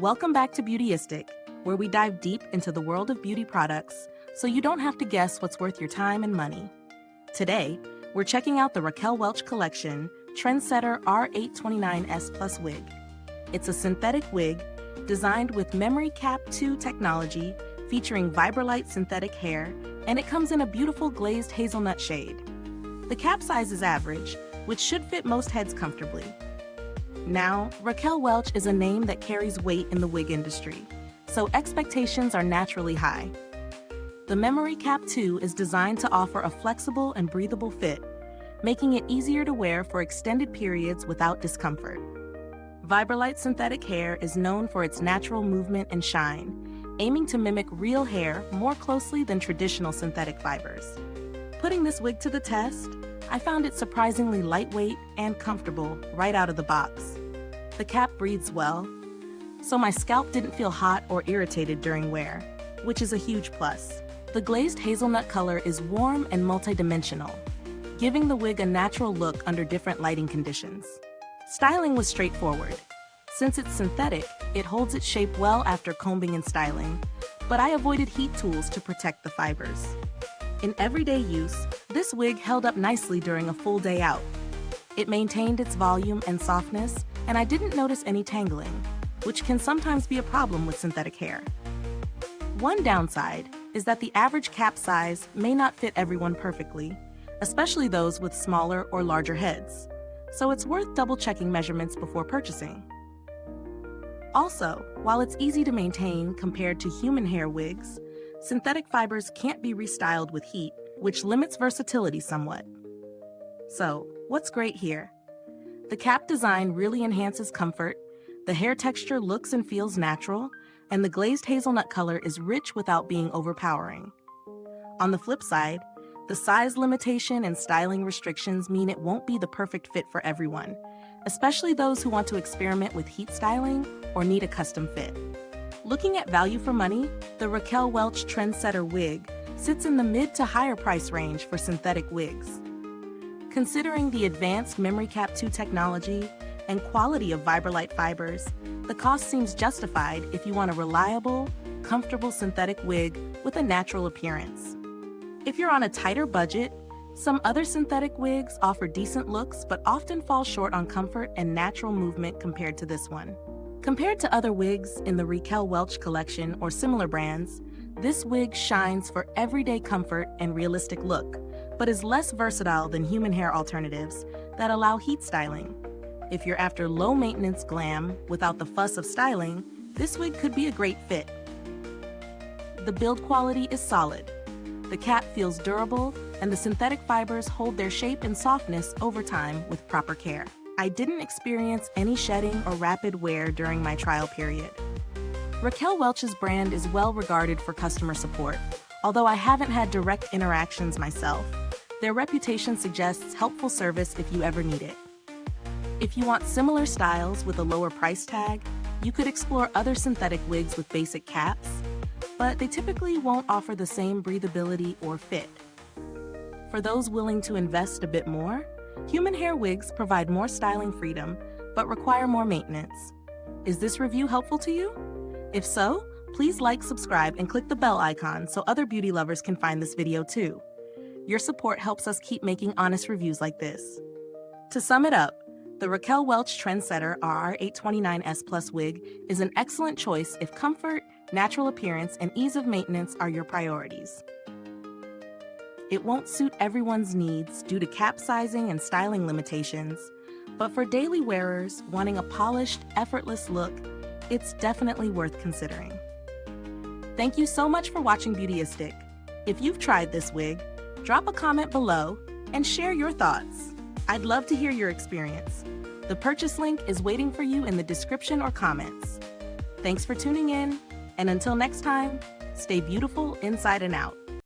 Welcome back to Beautyistic, where we dive deep into the world of beauty products so you don't have to guess what's worth your time and money. Today, we're checking out the Raquel Welch collection, Trendsetter R829S Wig. It's a synthetic wig designed with Memory Cap 2 technology featuring Vibralite synthetic hair, and it comes in a beautiful glazed hazelnut shade. The cap size is average, which should fit most heads comfortably. Now, Raquel Welch is a name that carries weight in the wig industry, so expectations are naturally high. The Memory Cap 2 is designed to offer a flexible and breathable fit, making it easier to wear for extended periods without discomfort. Vibralite synthetic hair is known for its natural movement and shine, aiming to mimic real hair more closely than traditional synthetic fibers. Putting this wig to the test, I found it surprisingly lightweight and comfortable right out of the box. The cap breathes well, so my scalp didn't feel hot or irritated during wear, which is a huge plus. The glazed hazelnut color is warm and multidimensional, giving the wig a natural look under different lighting conditions. Styling was straightforward. Since it's synthetic, it holds its shape well after combing and styling, but I avoided heat tools to protect the fibers. In everyday use, this wig held up nicely during a full day out. It maintained its volume and softness, and I didn't notice any tangling, which can sometimes be a problem with synthetic hair. One downside is that the average cap size may not fit everyone perfectly, especially those with smaller or larger heads, so it's worth double-checking measurements before purchasing. Also, while it's easy to maintain compared to human hair wigs, synthetic fibers can't be restyled with heat, which limits versatility somewhat. So, what's great here? The cap design really enhances comfort, the hair texture looks and feels natural, and the glazed hazelnut color is rich without being overpowering. On the flip side, the size limitation and styling restrictions mean it won't be the perfect fit for everyone, especially those who want to experiment with heat styling or need a custom fit. Looking at value for money, the Raquel Welch Trendsetter wig sits in the mid to higher price range for synthetic wigs. Considering the advanced Memory Cap 2 technology and quality of Vibralite fibers, the cost seems justified if you want a reliable, comfortable synthetic wig with a natural appearance. If you're on a tighter budget, some other synthetic wigs offer decent looks but often fall short on comfort and natural movement compared to this one. Compared to other wigs in the Raquel Welch collection or similar brands, this wig shines for everyday comfort and realistic look, but is less versatile than human hair alternatives that allow heat styling. If you're after low-maintenance glam without the fuss of styling, this wig could be a great fit. The build quality is solid. The cap feels durable, and the synthetic fibers hold their shape and softness over time with proper care. I didn't experience any shedding or rapid wear during my trial period. Raquel Welch's brand is well regarded for customer support, although I haven't had direct interactions myself. Their reputation suggests helpful service if you ever need it. If you want similar styles with a lower price tag, you could explore other synthetic wigs with basic caps, but they typically won't offer the same breathability or fit. For those willing to invest a bit more, human hair wigs provide more styling freedom, but require more maintenance. Is this review helpful to you? If so, please like, subscribe, and click the bell icon so other beauty lovers can find this video too. Your support helps us keep making honest reviews like this. To sum it up, the Raquel Welch Trendsetter R829S Wig is an excellent choice if comfort, natural appearance, and ease of maintenance are your priorities. It won't suit everyone's needs due to cap sizing and styling limitations, but for daily wearers wanting a polished, effortless look, it's definitely worth considering. Thank you so much for watching Beautyistic. If you've tried this wig, drop a comment below and share your thoughts. I'd love to hear your experience. The purchase link is waiting for you in the description or comments. Thanks for tuning in, and until next time, stay beautiful inside and out.